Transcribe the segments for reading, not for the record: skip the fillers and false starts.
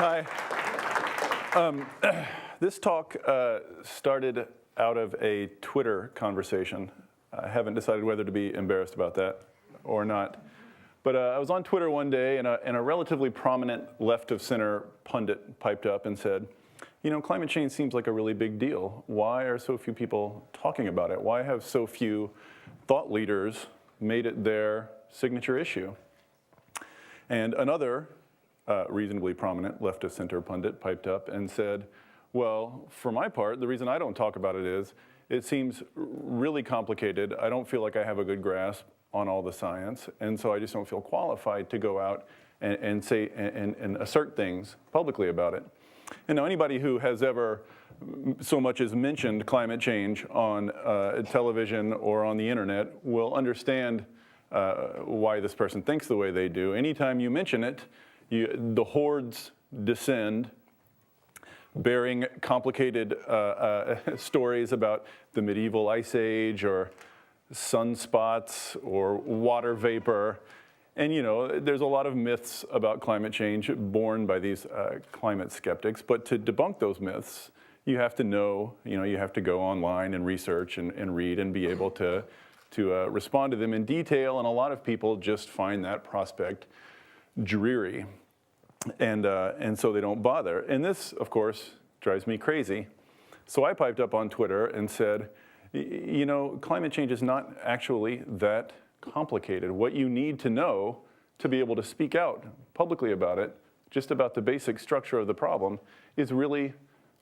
Hi. This talk started out of a Twitter conversation. I haven't decided whether to be embarrassed about that or not. But I was on Twitter one day, and a relatively prominent left-of-center pundit piped up and said, you know, climate change seems like a really big deal. Why are so few people talking about it? Why have so few thought leaders made it their signature issue? And another reasonably prominent left-of-center pundit piped up and said, well, for my part, the reason I don't talk about it is it seems really complicated. I don't feel like I have a good grasp on all the science, and so I just don't feel qualified to go out and say and assert things publicly about it. And now anybody who has ever so much as mentioned climate change on television or on the internet will understand why this person thinks the way they do. Anytime you mention it, the hordes descend, bearing complicated stories about the medieval ice age or sunspots or water vapor. And you know, there's a lot of myths about climate change born by these climate skeptics. But to debunk those myths, you have to know, you have to go online and research and read and be able to respond to them in detail. And a lot of people just find that prospect dreary. And so they don't bother. And this, of course, drives me crazy. So I piped up on Twitter and said, you know, climate change is not actually that complicated. What you need to know to be able to speak out publicly about it, just about the basic structure of the problem, is really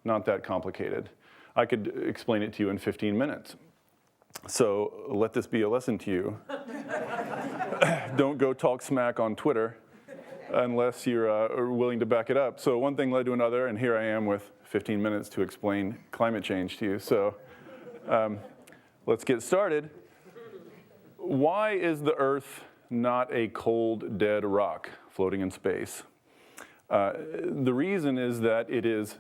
not that complicated. I could explain it to you in 15 minutes. So let this be a lesson to you. Don't go talk smack on Twitter unless you're willing to back it up. So one thing led to another, and here I am with 15 minutes to explain climate change to you. So let's get started. Why is the Earth not a cold, dead rock floating in space? The reason is that it is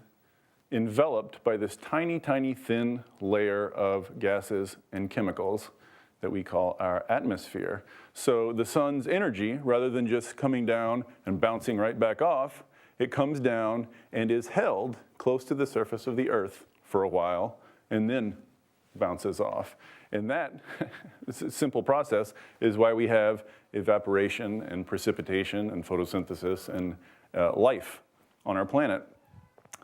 enveloped by this tiny, tiny, thin layer of gases and chemicals that we call our atmosphere. So the sun's energy, rather than just coming down and bouncing right back off, it comes down and is held close to the surface of the Earth for a while and then bounces off. And that simple process is why we have evaporation and precipitation and photosynthesis and life on our planet.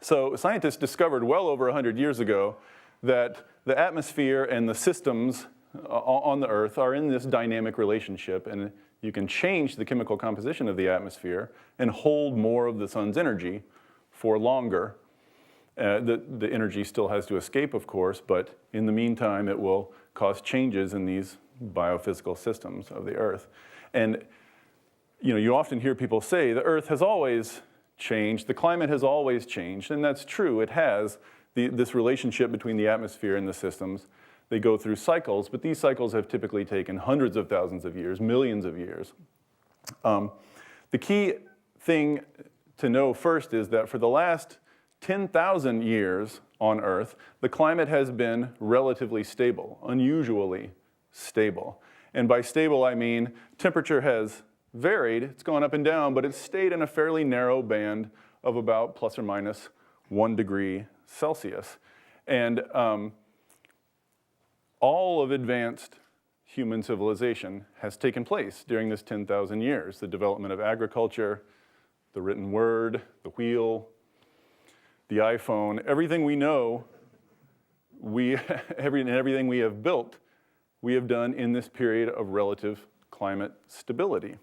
So scientists discovered well over 100 years ago that the atmosphere and the systems on the Earth are in this dynamic relationship, and you can change the chemical composition of the atmosphere and hold more of the sun's energy for longer. The energy still has to escape, of course, but in the meantime, it will cause changes in these biophysical systems of the Earth. And you often hear people say the Earth has always changed, the climate has always changed, and that's true, it has. This relationship between the atmosphere and the systems, they go through cycles, but these cycles have typically taken hundreds of thousands of years, millions of years. The key thing to know first is that for the last 10,000 years on Earth, the climate has been relatively stable, unusually stable. And by stable, I mean temperature has varied, it's gone up and down, but it's stayed in a fairly narrow band of about plus or minus 1 degree Celsius. And all of advanced human civilization has taken place during this 10,000 years. The development of agriculture, the written word, the wheel, the iPhone, everything we know, everything we have built, we have done in this period of relative climate stability.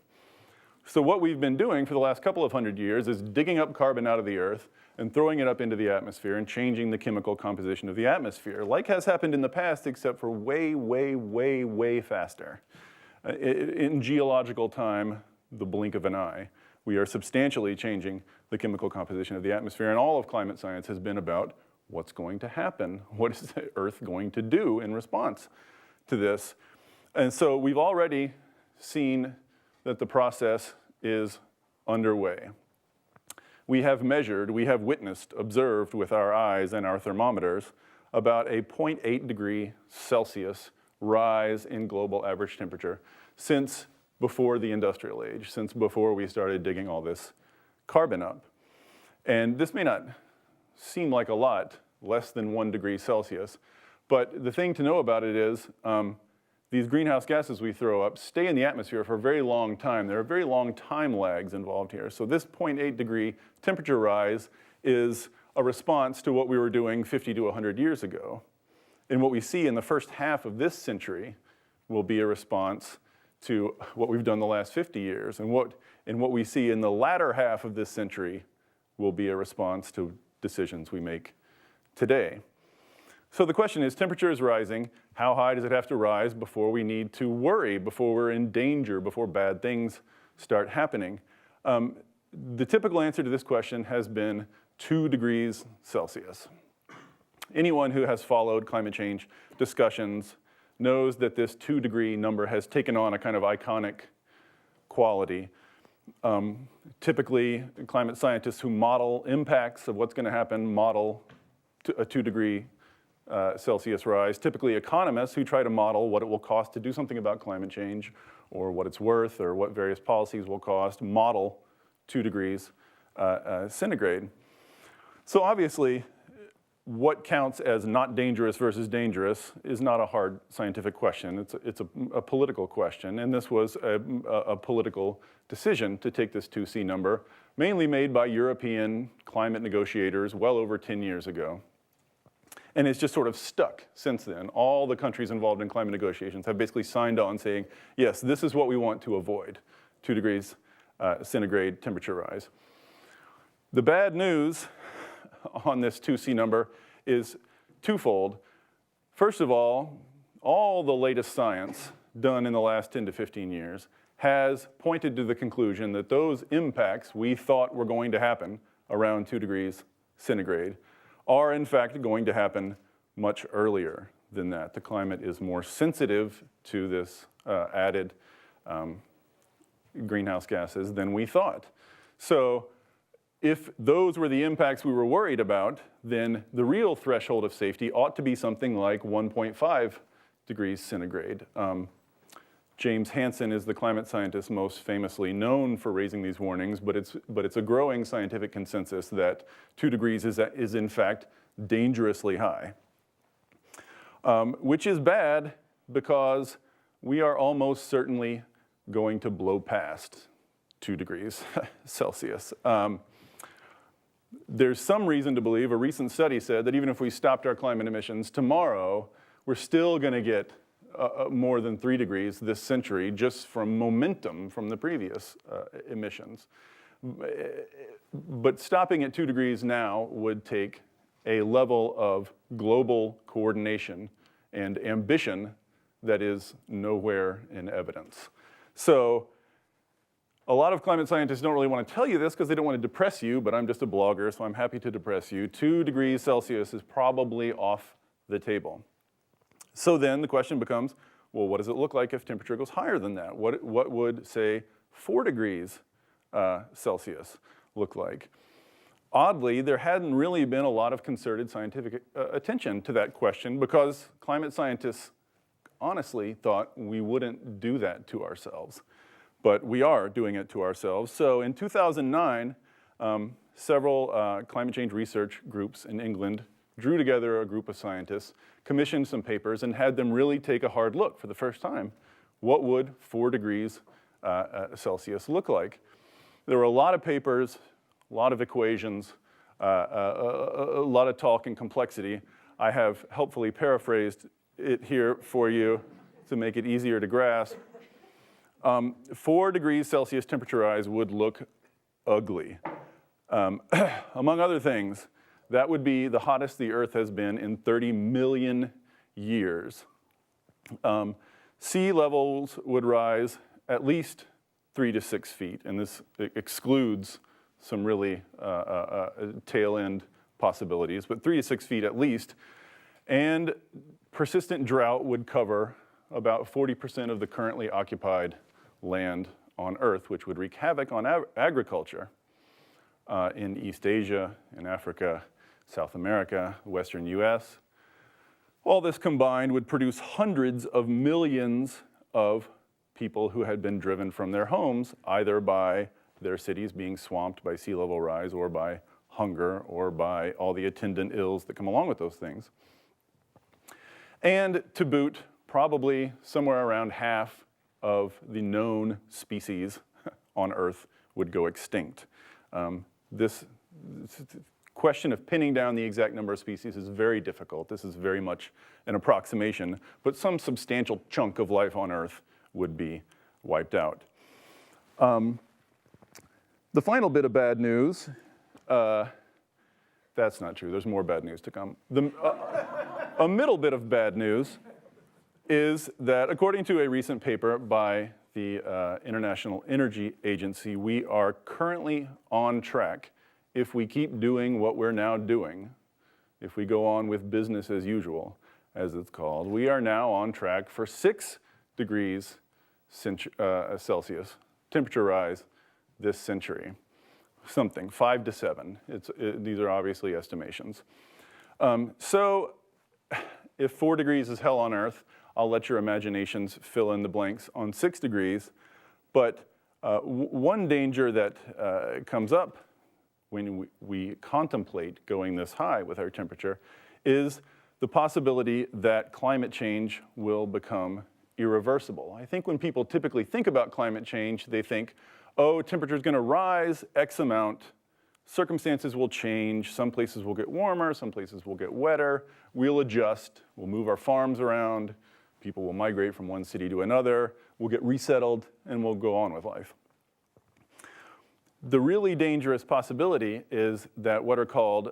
So what we've been doing for the last couple of hundred years is digging up carbon out of the Earth and throwing it up into the atmosphere and changing the chemical composition of the atmosphere, like has happened in the past, except for way, way, way, way faster. In geological time, the blink of an eye, we are substantially changing the chemical composition of the atmosphere, and all of climate science has been about what's going to happen, what is the Earth going to do in response to this. And so we've already seen that the process is underway. We have measured, we have witnessed, observed with our eyes and our thermometers about a 0.8 degree Celsius rise in global average temperature since before the industrial age, since before we started digging all this carbon up. And this may not seem like a lot, less than 1 degree Celsius, but the thing to know about it is these greenhouse gases we throw up stay in the atmosphere for a very long time. There are very long time lags involved here. So this 0.8 degree temperature rise is a response to what we were doing 50 to 100 years ago. And what we see in the first half of this century will be a response to what we've done the last 50 years. And what we see in the latter half of this century will be a response to decisions we make today. So the question is, temperature is rising. How high does it have to rise before we need to worry, before we're in danger, before bad things start happening? The typical answer to this question has been 2 degrees Celsius. Anyone who has followed climate change discussions knows that this 2 degree number has taken on a kind of iconic quality. Typically, climate scientists who model impacts of what's going to happen model a 2 degree Celsius rise. Typically, economists who try to model what it will cost to do something about climate change, or what it's worth, or what various policies will cost, model 2 degrees centigrade. So obviously, what counts as not dangerous versus dangerous is not a hard scientific question. It's a political question, and this was a political decision to take this 2C number, mainly made by European climate negotiators well over 10 years ago. And it's just sort of stuck since then. All the countries involved in climate negotiations have basically signed on saying, yes, this is what we want to avoid, 2 degrees centigrade temperature rise. The bad news on this 2C number is twofold. First of all the latest science done in the last 10 to 15 years has pointed to the conclusion that those impacts we thought were going to happen around 2 degrees centigrade are in fact going to happen much earlier than that. The climate is more sensitive to this added greenhouse gases than we thought. So if those were the impacts we were worried about, then the real threshold of safety ought to be something like 1.5 degrees centigrade. James Hansen is the climate scientist most famously known for raising these warnings, but it's a growing scientific consensus that 2 degrees is in fact dangerously high, which is bad because we are almost certainly going to blow past 2 degrees Celsius. There's some reason to believe, a recent study said that even if we stopped our climate emissions tomorrow, we're still going to get more than 3 degrees this century just from momentum from the previous emissions. But stopping at 2 degrees now would take a level of global coordination and ambition that is nowhere in evidence. So a lot of climate scientists don't really want to tell you this because they don't want to depress you, but I'm just a blogger, so I'm happy to depress you. 2 degrees Celsius is probably off the table. So then the question becomes, well, what does it look like if temperature goes higher than that? What would, say, 4 degrees Celsius look like? Oddly, there hadn't really been a lot of concerted scientific attention to that question because climate scientists honestly thought we wouldn't do that to ourselves. But we are doing it to ourselves. So in 2009, several climate change research groups in England drew together a group of scientists, commissioned some papers, and had them really take a hard look for the first time. What would 4 degrees Celsius look like? There were a lot of papers, a lot of equations, a lot of talk and complexity. I have helpfully paraphrased it here for you to make it easier to grasp. 4 degrees Celsius temperature rise would look ugly. Among other things, that would be the hottest the Earth has been in 30 million years. Sea levels would rise at least 3 to 6 feet, and this excludes some really tail end possibilities, but 3 to 6 feet at least. And persistent drought would cover about 40% of the currently occupied land on Earth, which would wreak havoc on agriculture in East Asia, in Africa, South America, Western US. All this combined would produce hundreds of millions of people who had been driven from their homes, either by their cities being swamped by sea level rise or by hunger or by all the attendant ills that come along with those things. And to boot, probably somewhere around half of the known species on Earth would go extinct. This question of pinning down the exact number of species is very difficult. This is very much an approximation, but some substantial chunk of life on Earth would be wiped out. The final bit of bad news, that's not true, there's more bad news to come. A middle bit of bad news is that according to a recent paper by the International Energy Agency, we are currently on track, if we keep doing what we're now doing, if we go on with business as usual, as it's called, we are now on track for 6 degrees Celsius temperature rise this century. Something, 5 to 7. These are obviously estimations. So if 4 degrees is hell on Earth, I'll let your imaginations fill in the blanks on 6 degrees. But one danger that comes up when we contemplate going this high with our temperature is the possibility that climate change will become irreversible. I think when people typically think about climate change, they think, oh, temperature is going to rise X amount, circumstances will change, some places will get warmer, some places will get wetter, we'll adjust, we'll move our farms around, people will migrate from one city to another, we'll get resettled, and we'll go on with life. The really dangerous possibility is that what are called,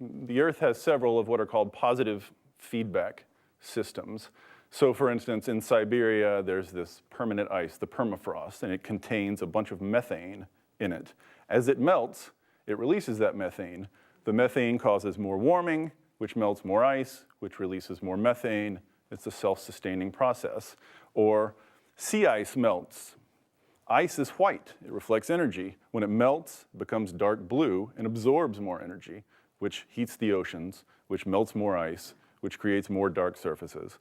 the Earth has several of what are called positive feedback systems. So for instance, in Siberia, there's this permanent ice, the permafrost, and it contains a bunch of methane in it. As it melts, it releases that methane. The methane causes more warming, which melts more ice, which releases more methane. It's a self-sustaining process. Or sea ice melts. Ice is white, it reflects energy. When it melts, it becomes dark blue and absorbs more energy, which heats the oceans, which melts more ice, which creates more dark surfaces.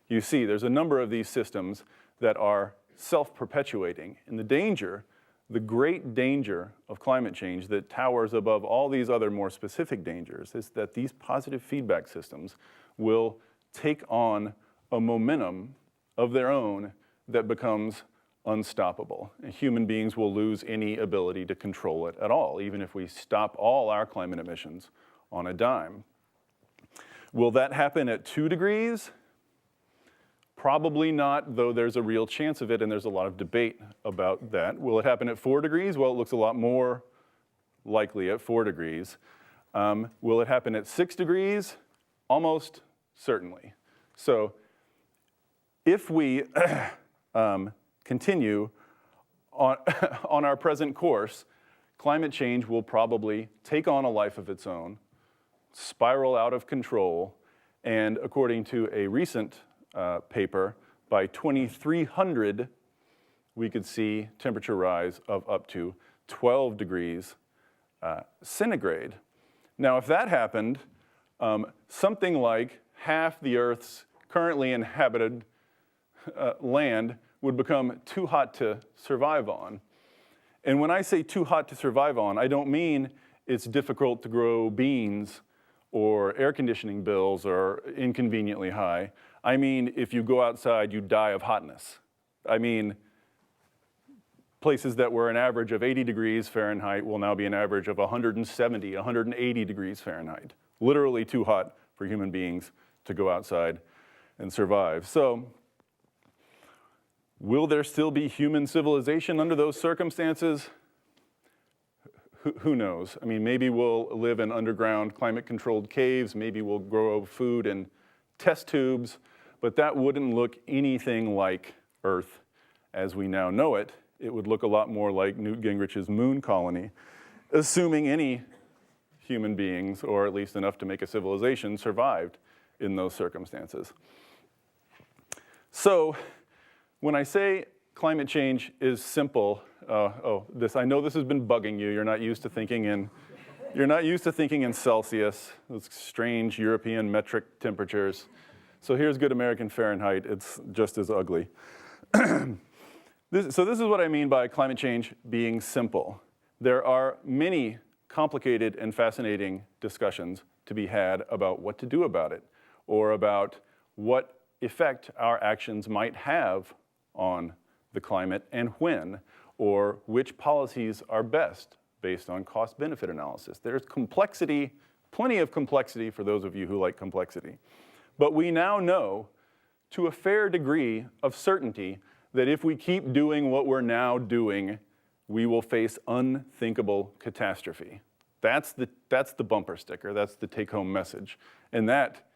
You see, there's a number of these systems that are self-perpetuating. And the great danger of climate change that towers above all these other more specific dangers is that these positive feedback systems will take on a momentum of their own that becomes unstoppable. And human beings will lose any ability to control it at all, even if we stop all our climate emissions on a dime. Will that happen at 2 degrees? Probably not, though there's a real chance of it, and there's a lot of debate about that. Will it happen at 4 degrees? Well, it looks a lot more likely at 4 degrees. Will it happen at 6 degrees? Almost certainly. So if we continue on, on our present course, climate change will probably take on a life of its own, spiral out of control, and according to a recent paper, by 2300, we could see temperature rise of up to 12 degrees centigrade. Now, if that happened, something like half the Earth's currently inhabited land would become too hot to survive on. And when I say too hot to survive on, I don't mean it's difficult to grow beans or air conditioning bills are inconveniently high. I mean, if you go outside, you die of hotness. I mean, places that were an average of 80 degrees Fahrenheit will now be an average of 170, 180 degrees Fahrenheit. Literally too hot for human beings to go outside and survive. So, will there still be human civilization under those circumstances? Who knows? I mean, maybe we'll live in underground climate-controlled caves, maybe we'll grow food in test tubes, but that wouldn't look anything like Earth as we now know it. It would look a lot more like Newt Gingrich's moon colony, assuming any human beings, or at least enough to make a civilization, survived in those circumstances. So, when I say climate change is simple, I know this has been bugging you. You're not used to thinking in Celsius, those strange European metric temperatures. So here's good American Fahrenheit. It's just as ugly. So this is what I mean by climate change being simple. There are many complicated and fascinating discussions to be had about what to do about it, or about what effect our actions might have on the climate and when, or which policies are best based on cost-benefit analysis. There's complexity, plenty of complexity for those of you who like complexity. But we now know to a fair degree of certainty that if we keep doing what we're now doing, we will face unthinkable catastrophe. That's the bumper sticker, that's the take-home message. And that,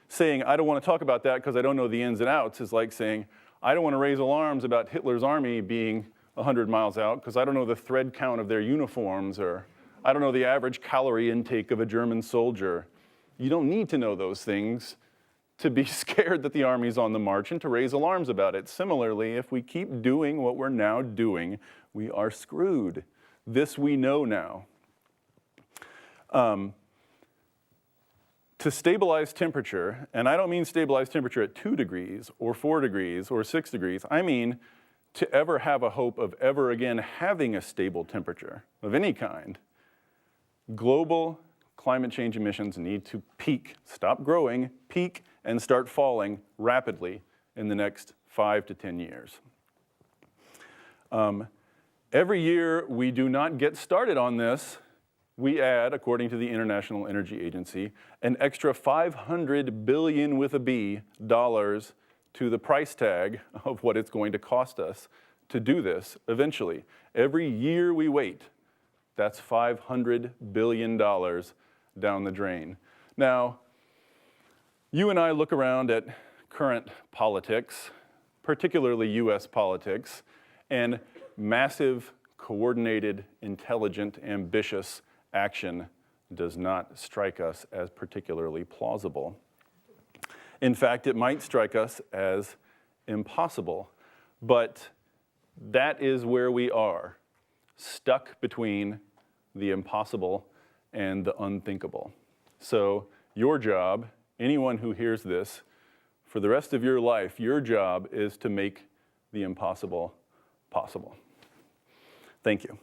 saying, I don't want to talk about that because I don't know the ins and outs is like saying, I don't want to raise alarms about Hitler's army being 100 miles out because I don't know the thread count of their uniforms, or I don't know the average calorie intake of a German soldier. You don't need to know those things to be scared that the army's on the march and to raise alarms about it. Similarly, if we keep doing what we're now doing, we are screwed. This we know now. To stabilize temperature, and I don't mean stabilize temperature at 2 degrees or 4 degrees or 6 degrees, I mean to ever have a hope of ever again having a stable temperature of any kind, global climate change emissions need to peak, stop growing, peak, and start falling rapidly in the next 5 to 10 years. Every year we do not get started on this, we add, according to the International Energy Agency, an extra $500 billion with a B dollars to the price tag of what it's going to cost us to do this eventually. Every year we wait, that's $500 billion down the drain. Now, you and I look around at current politics, particularly US politics, and massive, coordinated, intelligent, ambitious action does not strike us as particularly plausible. In fact, it might strike us as impossible, but that is where we are, stuck between the impossible and the unthinkable. So your job, anyone who hears this, for the rest of your life, your job is to make the impossible possible. Thank you.